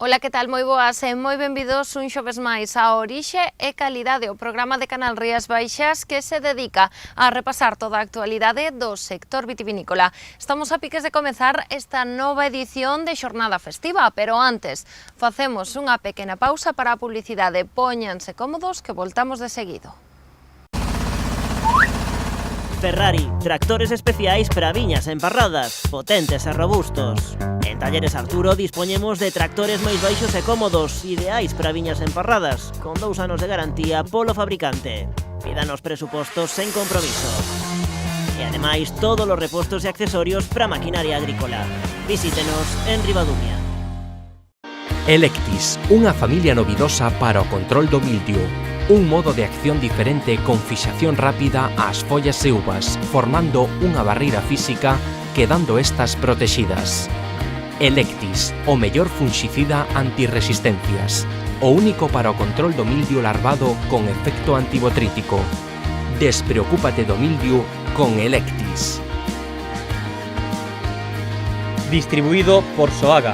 Ola, que tal? Moi boas e moi benvidos un xoves máis a Orixe e Calidade, o programa de Canal Rías Baixas que se dedica a repasar toda a actualidade do sector vitivinícola. Estamos a piques de comezar esta nova edición de xornada festiva, pero antes facemos unha pequena pausa para a publicidade. Póñanse cómodos que voltamos de seguido. Ferrari, tractores especiais para viñas emparradas, potentes e robustos. En Talleres Arturo dispoñemos de tractores máis baixos e cómodos, ideais para viñas emparradas, con 2 anos de garantía polo fabricante. Pídanos presupostos sen compromiso. E ademais, todos os repostos e accesorios para maquinaria agrícola. Visítenos en Ribadumia. Electis, unha familia novidosa para o control do mildio. Un modo de acción diferente con fixación rápida ás follas e uvas, formando unha barreira física quedando estas protexidas. Electis, o mellor funxicida antirresistencias, o único para o control do mildio larvado con efecto antibotrítico. Despreocúpate do mildio con Electis. Distribuido por Soaga.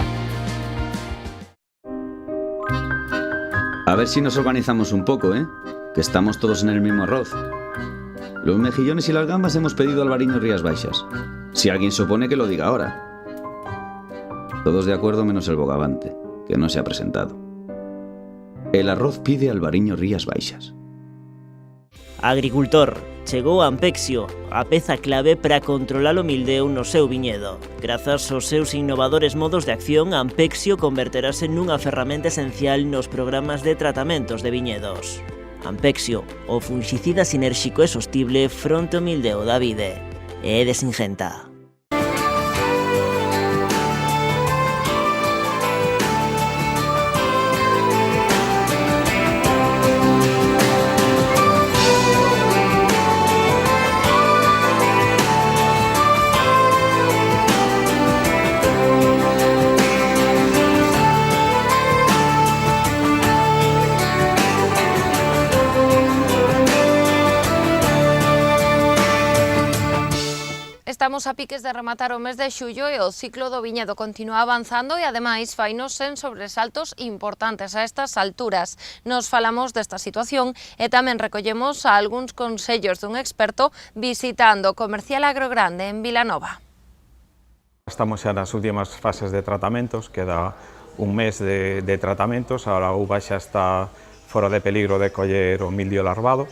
A ver si nos organizamos un poco, que estamos todos en el mismo arroz. Los mejillones y las gambas hemos pedido Albariño Rías Baixas. Si alguien se opone, que lo diga ahora. Todos de acuerdo menos el bogavante, que no se ha presentado. El arroz pide Albariño Rías Baixas. Agricultor, chegou Ampexio, a peza clave para controlar o mildeu no seu viñedo. Grazas aos seus innovadores modos de acción, Ampexio converterase nunha ferramenta esencial nos programas de tratamentos de viñedos. Ampexio, o funxicida sinérxico e sostible fronte ao mildeu da vide. É de Singenta. Estamos a piques de rematar o mes de xullo e o ciclo do viñedo continúa avanzando e ademais fainos en sobresaltos importantes a estas alturas. Nos falamos desta situación e tamén recollemos a algúns consellos dun experto visitando o Comercial Agrogrande en Vilanova. Estamos xa nas últimas fases de tratamentos, queda un mes de tratamentos, ahora a uva xa está fora de peligro de coller o mildio larvado,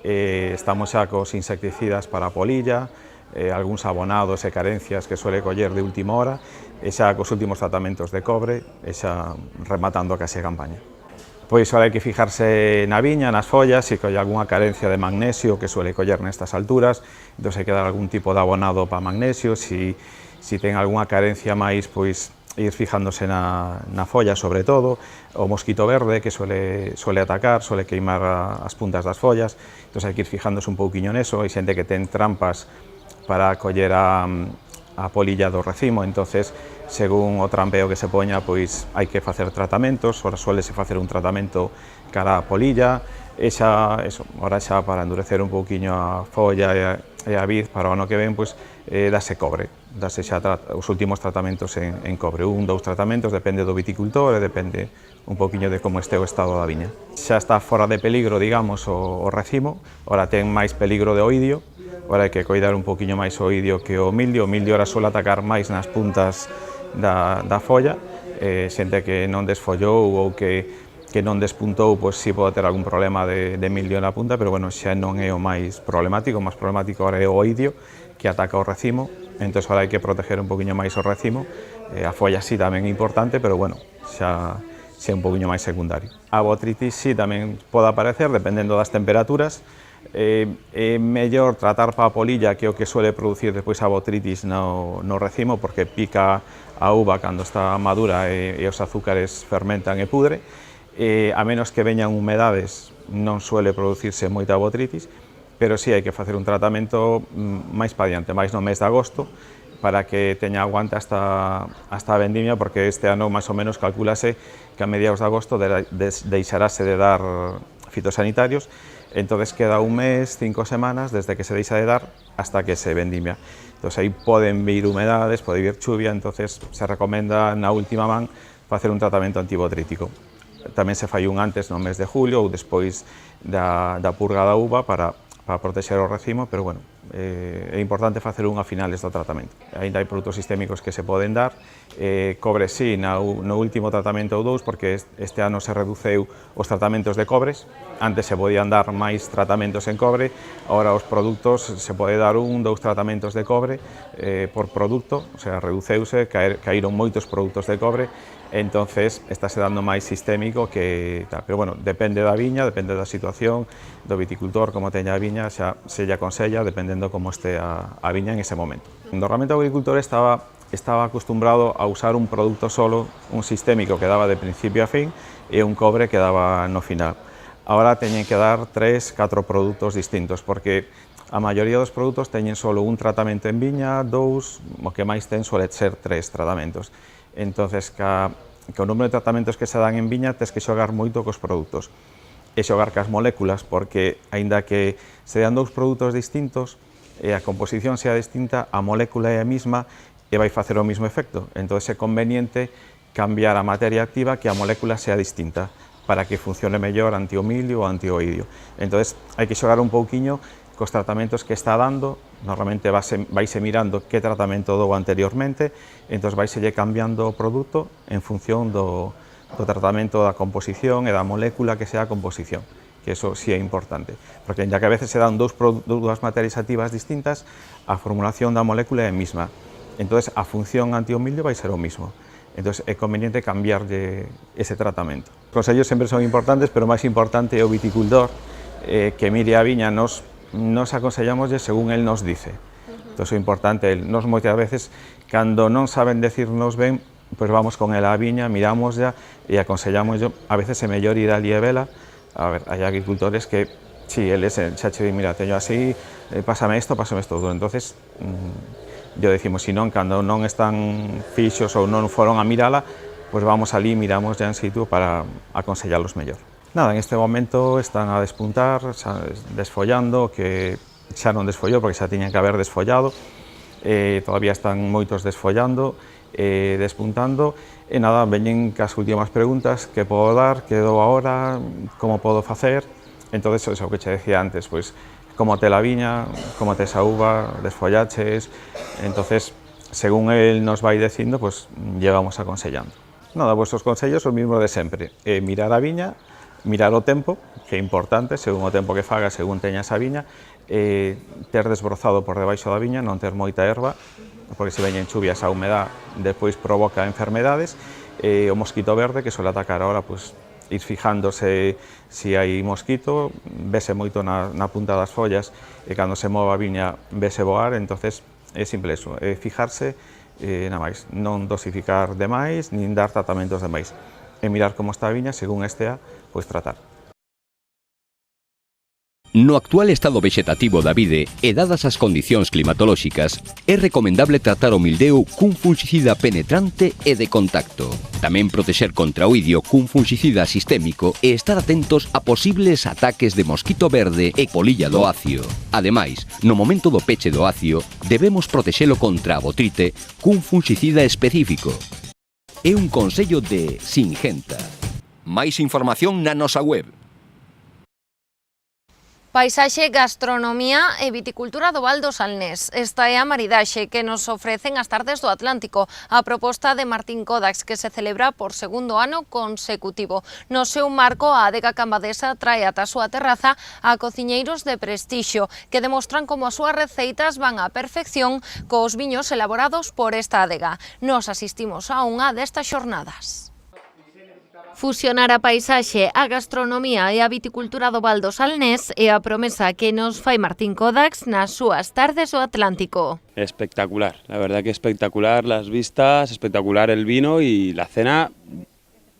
estamos xa cos insecticidas para a polilla, algúns abonados e carencias que suele coller de última hora, e xa cos últimos tratamentos de cobre, e xa rematando case a campaña. Pois ahora hai que fijarse na viña, nas follas, se colle algunha carencia de magnesio que suele coller nestas alturas, entón hai que dar algún tipo de abonado para magnesio, si ten algunha carencia máis, pois ir fijándose na folla sobre todo, o mosquito verde que suele atacar, suele queimar as puntas das follas, entón hai que ir fijándose un pouquiño neso, hai xente que ten trampas para coller a polilla do racimo, entonces según o trampeo que se poña, pois hai que facer tratamentos, ora suélese facer un tratamento cara a polilla, e xa, ora xa para endurecer un pouquiño a folla e a vid para o ano que ven, pois dase cobre, dase xa os últimos tratamentos en cobre, 1, 2 tratamentos, depende do viticultor e depende un pouquiño de como este o estado da viña. Xa está fora de peligro, digamos, o racimo, ora ten máis peligro de oidio, ora hai que coidar un pouquiño máis o oidio que o mildio ora suele atacar máis nas puntas da folla, xente que non desfollou ou que non despuntou, pois si pode ter algún problema de mildio na punta, pero bueno, xa non é o máis problemático agora é o oidio que ataca o racimo, entón agora hai que proteger un poquinho máis o racimo, a folla sí tamén é importante, pero bueno, xa é un poquinho máis secundario. A botritis sí tamén pode aparecer, dependendo das temperaturas, é mellor tratar para a polilla que o que suele producir despois a botritis no racimo, porque pica a uva cando está madura e os azúcares fermentan e pudre, a menos que veñan humedades non suele producirse moita botritis, pero sí hai que facer un tratamento máis pa diante, máis no mes de agosto, para que teña aguante hasta a vendimia, porque este ano máis ou menos calculase que a mediados de agosto deixarase de dar fitosanitarios, entonces queda un mes, 5 semanas, desde que se deixa de dar hasta que se vendimia. Entonces aí poden vir humedades, pode vir chuvia, entonces se recomenda na última man facer un tratamento antibotrítico. Tamén se fai un antes no mes de julio ou despois da purga da uva para protexer o racimo, pero bueno, é importante facer un a finales do tratamento. Ainda hai produtos sistémicos que se poden dar, cobre sí, no último tratamento ou dous, porque este ano se reduceu os tratamentos de cobres, antes se podían dar máis tratamentos en cobre, agora os produtos se pode dar dous tratamentos de cobre por produto, o sea, reduceuse, caíron moitos produtos de cobre, entonces estáse dando máis sistémico que tal, pero bueno, depende da viña, depende da situación, do viticultor, como teña a viña, xa se lle aconsella, dependendo como este a viña en ese momento. Normalmente o agricultor estaba acostumbrado a usar un produto solo, un sistémico que daba de principio a fin e un cobre que daba no final. Ahora teñen que dar 3, 4 produtos distintos, porque a maioría dos produtos teñen solo un tratamento en viña, 2, o que máis ten suele ser 3 tratamentos. Entonces, que o número de tratamentos que se dan en viña tes que xogar moito cos produtos e xogar cas moléculas, porque aínda que se dan 2 produtos distintos e a composición sea distinta, a molécula é a mesma e vai facer o mesmo efecto. Entón é conveniente cambiar a materia activa, que a molécula sea distinta, para que funcione mellor anti o milio ou anti o idio. Entón hai que xogar un pouquiño cos tratamentos que está dando, normalmente vaise mirando que tratamento dou anteriormente, entón vaiselle cambiando o produto en función do tratamento da composición e da molécula que sea a composición, que eso sí é importante, porque ya que a veces se dan dúas materias activas distintas, a formulación da molécula é a mesma, entón a función anti o milio vai ser o mismo. Entón é conveniente cambiarlle ese tratamento. Os consellos sempre son importantes, pero o máis importante é o viticultor que mire a viña. Nos aconsellamoslle según el nos dice. Entón é importante, nos moitas veces, cando non saben decirnos ben, pois vamos con el á viña, miramos ya e aconsellamoslle. A veces é mellor ir ali e vela. A ver, hai agricultores que, si, eles xa che di, mira, teño así, pásame isto, todo. Entonces, yo decimos, si non, cando non están fixos ou non foron a mirala, pois vamos ali, miramos ya en situ para aconsellalos mellor. Nada, en este momento están a despuntar, xa desfollando, que xa non desfollou porque xa tiñan que haber desfollado, todavía están moitos desfollando, despuntando, e nada, veñen cas últimas preguntas, que podo dar, que dou agora, como podo facer. Entón, eso que che decía antes, pois, como te la viña, como te esa uva, desfollaches, entonces, según él nos vai dicindo, pues llegamos aconsellando. Nada, vuestros consellos son os mismos de sempre, mirar a viña, mirar o tempo, que é importante, según o tempo que faga, según teñas a viña, ter desbrozado por debaixo da viña, non ter moita erva, porque se veñen chuvias a humedad, despois provoca enfermedades, o mosquito verde, que suele atacar ahora, pues, ir fijándose si hai mosquito, vese moito na punta das follas, e cando se move a viña vese voar, entonces é simple eso, fijarse, nada máis, non dosificar demais, nin dar tratamentos demais, e mirar como está a viña, según estea, pois tratar. No actual estado vexetativo da vide e dadas as condicións climatolóxicas, é recomendable tratar o mildeo cun fungicida penetrante e de contacto. Tamén protexer contra o idio cun fungicida sistémico e estar atentos a posibles ataques de mosquito verde e polilla do acio. Ademais, no momento do peche do acio, debemos protexelo contra a botrite cun fungicida específico. É un consello de Singenta. Máis información na nosa web. Paisaxe, gastronomía e viticultura do Val do Salnés. Esta é a maridaxe que nos ofrecen as tardes do Atlántico, a proposta de Martín Kodax, que se celebra por segundo ano consecutivo. No seu marco, a adega cambadesa trae ata a súa terraza a cociñeiros de prestixio, que demostran como as súas receitas van á perfección cos viños elaborados por esta adega. Nos asistimos a unha destas xornadas. Fusionar a paisaxe, a gastronomía e a viticultura do Val do Salnés é a promesa que nos fai Martín Kodax nas súas tardes do Atlántico. Espectacular, la verdad que espectacular las vistas, espectacular el vino y la cena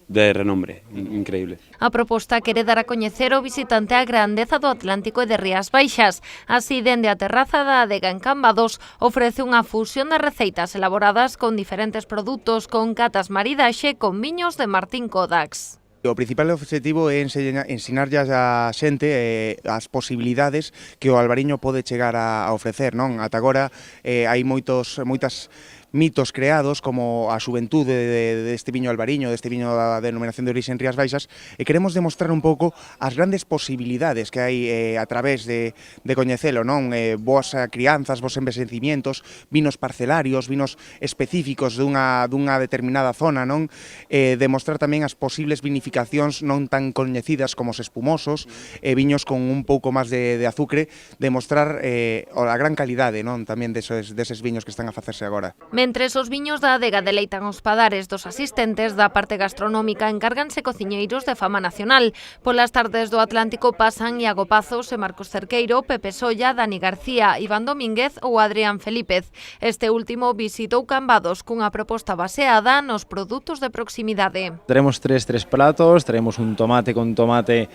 de renombre, increíble. A proposta quere dar a coñecer ao visitante a grandeza do Atlántico e de Rías Baixas. Así, dende a terraza da adega en Cambados, ofrece unha fusión de receitas elaboradas con diferentes produtos, con catas maridaxe con viños de Martín Kodax. O principal objetivo é ensinarlle a xente as posibilidades que o albariño pode chegar a ofrecer, non? Ata agora hai moitas mitos creados como a xuventude deste viño albariño, deste viño da denominación de orixe en Rías Baixas, e queremos demostrar un pouco as grandes posibilidades que hai a través de coñecelo, non? Boas crianzas, bons envexecimientos, vinos parcelarios, vinos específicos dunha determinada zona, non? Demostrar tamén as posibles vinificacións non tan coñecidas como os espumosos, viños con un pouco máis de azucre, demostrar a gran calidade, non? Tamén deses viños que están a facerse agora. Mentres os viños da adega deleitan os padares dos asistentes, da parte gastronómica encárganse cociñeiros de fama nacional. Polas tardes do Atlántico pasan Iago Pazos e Marcos Cerqueiro, Pepe Solla, Dani García, Iván Domínguez ou Adrián Felípez. Este último visitou Cambados cunha proposta baseada nos produtos de proximidade. Traemos tres platos, traemos un tomate con tomate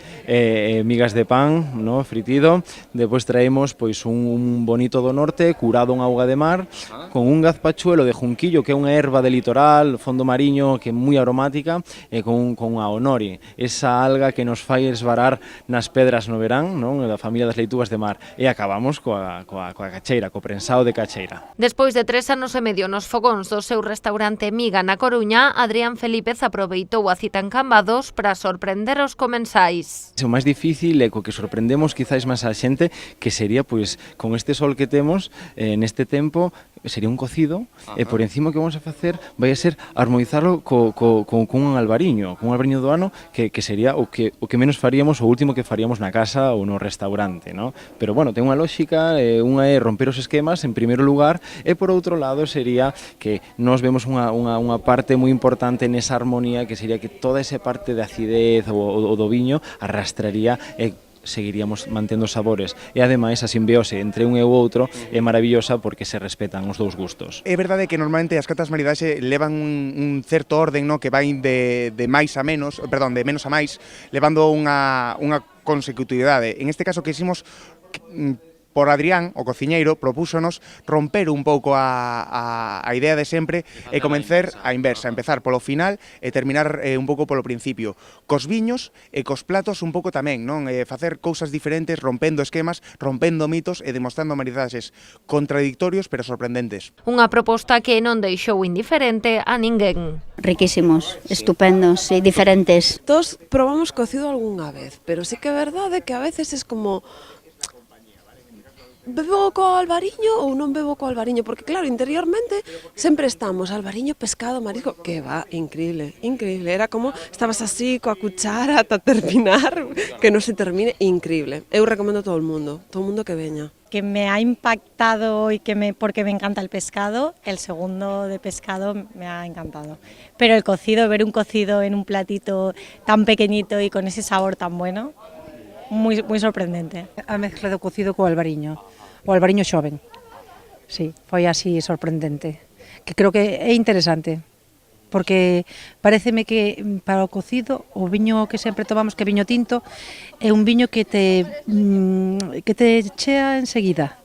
migas de pan, ¿no? Fritido. Despois traemos pois un bonito do norte curado en auga de mar con un gazpachuelo de junquillo, que é unha erva de litoral, fondo mariño, que é moi aromática, e con a onori, esa alga que nos fai esvarar nas pedras no verán, non? Da familia das leitúas de mar. E acabamos coa cacheira, co prensado de cacheira. Despois de 3 anos e medio nos fogóns do seu restaurante Miga na Coruña, Adrián Felípez aproveitou a cita en Cambados para sorprender os comensais. O máis difícil é co que sorprendemos quizáis máis a xente, que sería, pois, con este sol que temos neste tempo, sería un cocido, e por encima o que vamos a facer vai a ser armonizarlo con un albariño do ano, que sería o que menos faríamos, o último que faríamos na casa ou no restaurante, ¿no? Pero bueno, ten unha lógica, unha é romper os esquemas en primeiro lugar, e por outro lado sería que nós vemos unha parte moi importante nesa armonía, que sería que toda esa parte de acidez ou do viño arrastraría e seguiríamos mantendo os sabores, e ademais a simbiose entre un e o outro é maravillosa porque se respetan os dous gustos. É verdade que normalmente as catas maridaxe levan un certo orden, no? Que vai de máis a menos, perdón, de menos a máis, levando unha consecutividade. En este caso quisimos por Adrián, o cociñeiro, propúsonos romper un pouco a idea de sempre e comenzar a inversa, empezar polo final e terminar un pouco polo principio. Cos viños e cos platos un pouco tamén, non? Facer cousas diferentes, rompendo esquemas, rompendo mitos e demostrando maridaxes contradictorios pero sorprendentes. Unha proposta que non deixou indiferente a ninguén. Riquísimos, estupendos e diferentes. Todos probamos cocido algunha vez, pero sí que é verdade que a veces es como... Bebo co albariño ou non bebo co albariño? Porque claro, interiormente sempre estamos albariño, pescado, marisco, que va, increíble, increíble. Era como estabas así coa cuchara ata terminar, que non se termine, increíble. Eu recomendo a todo o mundo que veña. Que me ha impactado y porque me encanta el pescado, el segundo de pescado me ha encantado. Pero el cocido, ver un cocido en un platito tan pequeñito y con ese sabor tan bueno, muy sorprendente. A mezcla do cocido co albariño, o albariño xoven. Sí, foi así sorprendente. Que creo que é interesante, porque paréceme que para o cocido o viño que sempre tomamos, que é viño tinto, é un viño que te chea enseguida.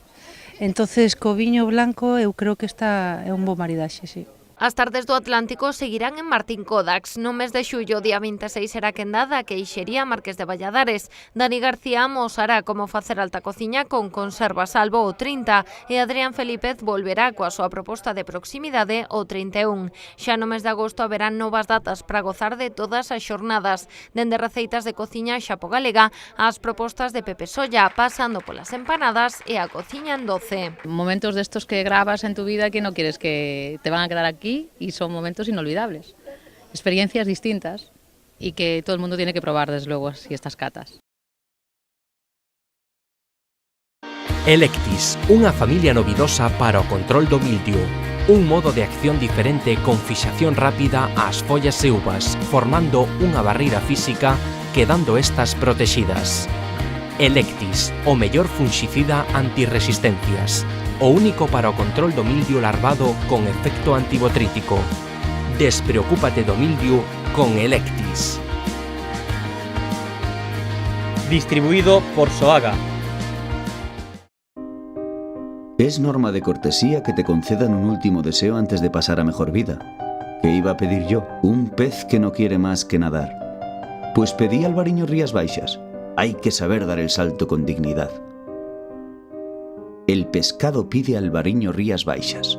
Entonces co viño blanco eu creo que é un bo maridaxe, sí. As tardes do Atlántico seguirán en Martín Codax. No mes de xullo, día 26, será quendada que Queixería Marqués de Valladares. Dani García amosará como facer alta cociña con conserva salvo o 30 e Adrián Felípez volverá coa súa proposta de proximidade o 31. Xa no mes de agosto haberán novas datas para gozar de todas as xornadas, dende receitas de cociña xapo-galega ás propostas de Pepe Solla, pasando polas empanadas e a cociña en 12. Momentos destos que grabas en tu vida que no quieres que te van a quedar aquí y son momentos inolvidables, experiencias distintas y que todo el mundo tiene que probar desde luego así estas catas. Electis, unha familia novidosa para o control do mildio, un modo de acción diferente con fixación rápida ás follas e uvas, formando unha barreira física quedando estas protexidas. Electis, o mellor funxicida antirresistencias, o único para o control do mildio larvado con efecto antibotrítico. Despreocúpate do mildio con Electis. Distribuido por Soaga. Es norma de cortesía que te concedan un último deseo antes de pasar a mejor vida. ¿Qué iba a pedir yo? Un pez que no quiere más que nadar. Pues pedí albariño Rías Baixas. Hay que saber dar el salto con dignidad. El pescado pide albariño Rías Baixas.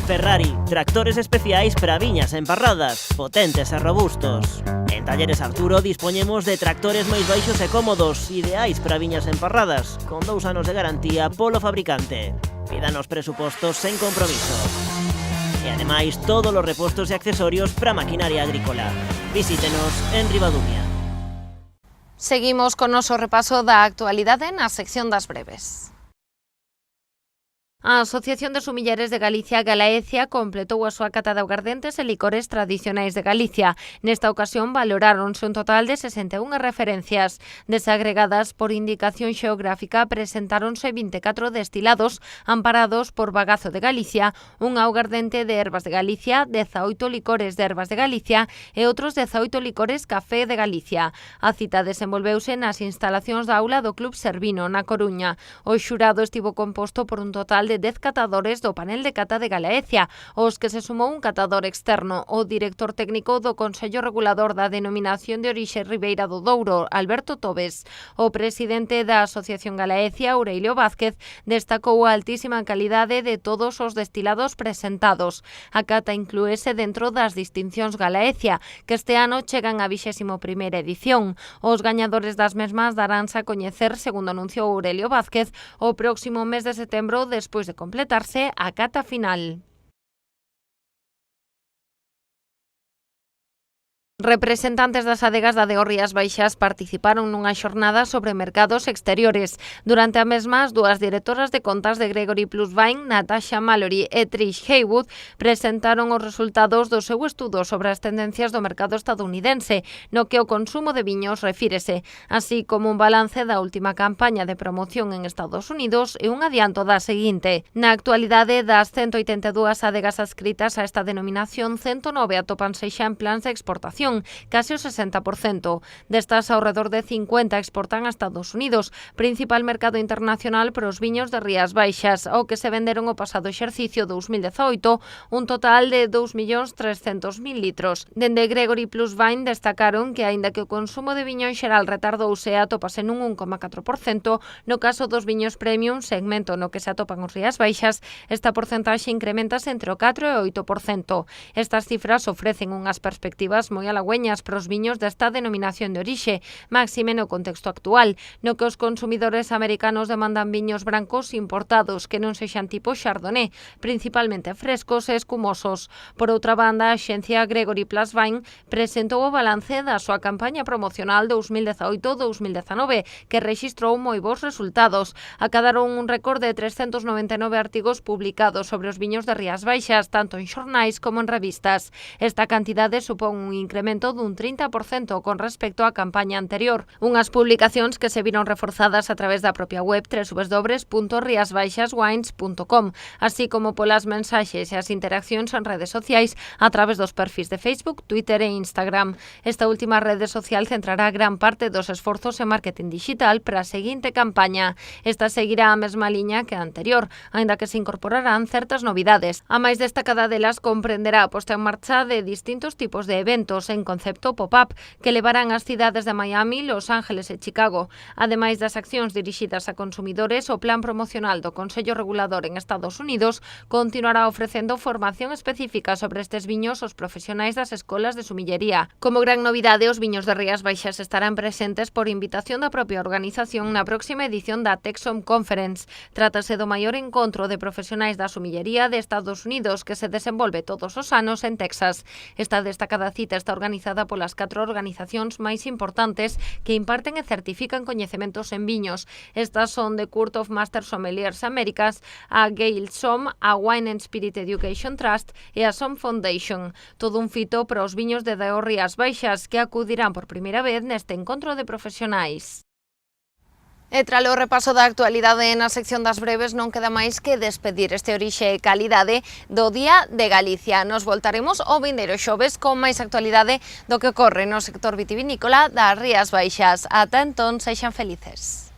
Ferrari, tractores especiais para viñas emparradas, potentes e robustos. En Talleres Arturo dispoñemos de tractores máis baixos e cómodos, ideais para viñas emparradas, con 2 anos de garantía polo fabricante. Pídanos presupostos sen compromiso. E ademais, todos os repostos e accesorios para maquinaria agrícola. Visítenos en Ribadumia. Seguimos con noso repaso da actualidade na sección das breves. A Asociación de Sumilleres de Galicia Galaecia completou a súa cata de aguardentes e licores tradicionais de Galicia. Nesta ocasión valoráronse un total de 61 referencias. Desagregadas por indicación xeográfica, presentáronse 24 destilados amparados por Bagazo de Galicia, un aguardente de Herbas de Galicia, 18 licores de Herbas de Galicia e outros 18 licores Café de Galicia. A cita desenvolveuse nas instalacións da aula do Club Servino, na Coruña. O xurado estivo composto por un total de 10 catadores do panel de cata de Galaecia, aos que se sumou un catador externo, o director técnico do Consello Regulador da Denominación de Orixe Ribeira do Douro, Alberto Tobes. O presidente da Asociación Galaecia, Aurelio Vázquez, destacou a altísima calidade de todos os destilados presentados. A cata inclúese dentro das distincións Galaecia, que este ano chegan á 21ª edición. Os gañadores das mesmas daránse a coñecer, segundo anunciou Aurelio Vázquez, o próximo mes de setembro, despois de completarse a cata final. Representantes das adegas da DO Rías Baixas participaron nunha xornada sobre mercados exteriores. Durante a mesma, as dúas directoras de contas de Gregory Plus Wine, Natasha Mallory e Trish Haywood, presentaron os resultados do seu estudo sobre as tendencias do mercado estadounidense, no que o consumo de viños refírese, así como un balance da última campaña de promoción en Estados Unidos e un adianto da seguinte. Na actualidade, das 182 adegas adscritas a esta denominación, 109 atópanse xa en plans de exportación, case o 60%. Destas, ao redor de 50 exportan a Estados Unidos, principal mercado internacional para os viños de Rías Baixas, ao que se venderon o pasado exercicio 2018 un total de 2.300.000 litros. Dende Gregory Plus Wine destacaron que, aínda que o consumo de viño en xeral retardouse, atópase nun 1,4%, no caso dos viños premium, segmento no que se atopan os Rías Baixas, esta porcentaxe incrementase entre o 4 e o 8%. Estas cifras ofrecen unhas perspectivas moi halagüeñas para os viños desta denominación de orixe, máxime no contexto actual, no que os consumidores americanos demandan viños brancos importados que non sexan tipo Chardonnay, principalmente frescos e escumosos. Por outra banda, a axencia Gregory Plus Wine presentou o balance da súa campaña promocional 2018-2019, que rexistrou moi bons resultados. Acadaron un récord de 399 artigos publicados sobre os viños de Rías Baixas, tanto en xornais como en revistas. Esta cantidade supón un incremento dun 30% con respecto á campaña anterior. Unhas publicacións que se viron reforzadas a través da propia web www.riasbaixaswines.com, así como polas mensaxes e as interaccións en redes sociais a través dos perfis de Facebook, Twitter e Instagram. Esta última rede social centrará gran parte dos esforzos en marketing digital para a seguinte campaña. Esta seguirá a mesma liña que a anterior, aínda que se incorporarán certas novidades. A máis destacada delas comprenderá a posta en marcha de distintos tipos de eventos en concepto pop-up que levarán ás cidades de Miami, Los Ángeles e Chicago. Ademais das accións dirixidas a consumidores, o plan promocional do Consello Regulador en Estados Unidos continuará ofrecendo formación específica sobre estes viños aos profesionais das escolas de sumillería. Como gran novidade, os viños de Rías Baixas estarán presentes por invitación da propia organización na próxima edición da Texom Conference. Trátase do maior encontro de profesionais da sumillería de Estados Unidos que se desenvolve todos os anos en Texas. Esta destacada cita está organizada polas 4 organizacións máis importantes que imparten e certifican coñecementos en viños. Estas son The Court of Master Sommeliers Américas, a Gale Som, a Wine and Spirit Education Trust e a Som Foundation. Todo un fito para os viños de DO Rías Baixas que acudirán por primeira vez neste encontro de profesionais. E tralo repaso da actualidade na sección das breves, non queda máis que despedir este Orixe e Calidade do Día de Galicia. Nos voltaremos o vindeiro xoves con máis actualidade do que ocorre no sector vitivinícola das Rías Baixas. Ata entón, sexan felices.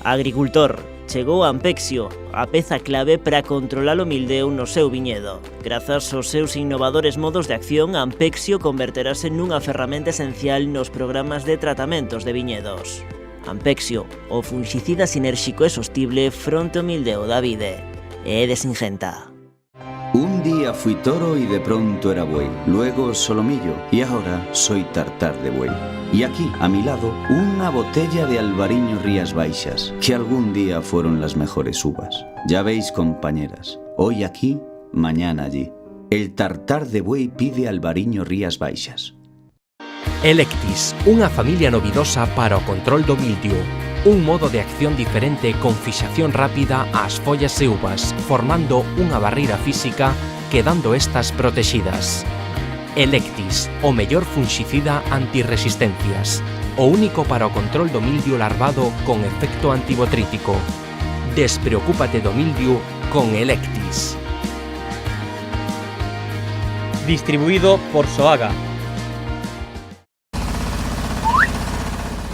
Agricultor, chegou Ampexio, a peza clave para controlar o mildeu no seu viñedo. Grazas aos seus innovadores modos de acción, Ampexio converterase nunha ferramenta esencial nos programas de tratamentos de viñedos. Ampexio, o fungicida sinérxico e sostible fronte ao mildeu da vide. É de Singenta. Un día fui toro y de pronto era buey, luego solomillo y ahora soy tartar de buey. Y aquí, a mi lado, una botella de Albariño Rías Baixas, que algún día fueron las mejores uvas. Ya veis, compañeras, hoy aquí, mañana allí. El tartar de buey pide Albariño Rías Baixas. Electis, unha familia novidosa para o control do mildio. Un modo de acción diferente con fixación rápida ás follas e uvas, formando unha barreira física, quedando estas protexidas. Electis, o mellor fungicida antirresistencias. O único para o control do mildio larvado con efecto antibotrítico. Despreocúpate do mildio con Electis. Distribuido por Soaga.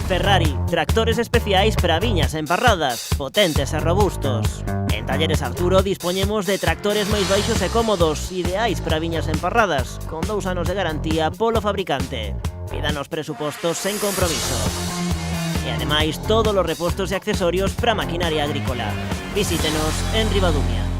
Ferrari, tractores especiais para viñas emparradas, potentes e robustos. En Talleres Arturo dispoñemos de tractores máis baixos e cómodos, ideais para viñas emparradas, con 2 anos de garantía polo fabricante. Pídanos presupostos sen compromiso. E ademais, todos os repostos e accesorios para maquinaria agrícola. Visítenos en Ribadumia.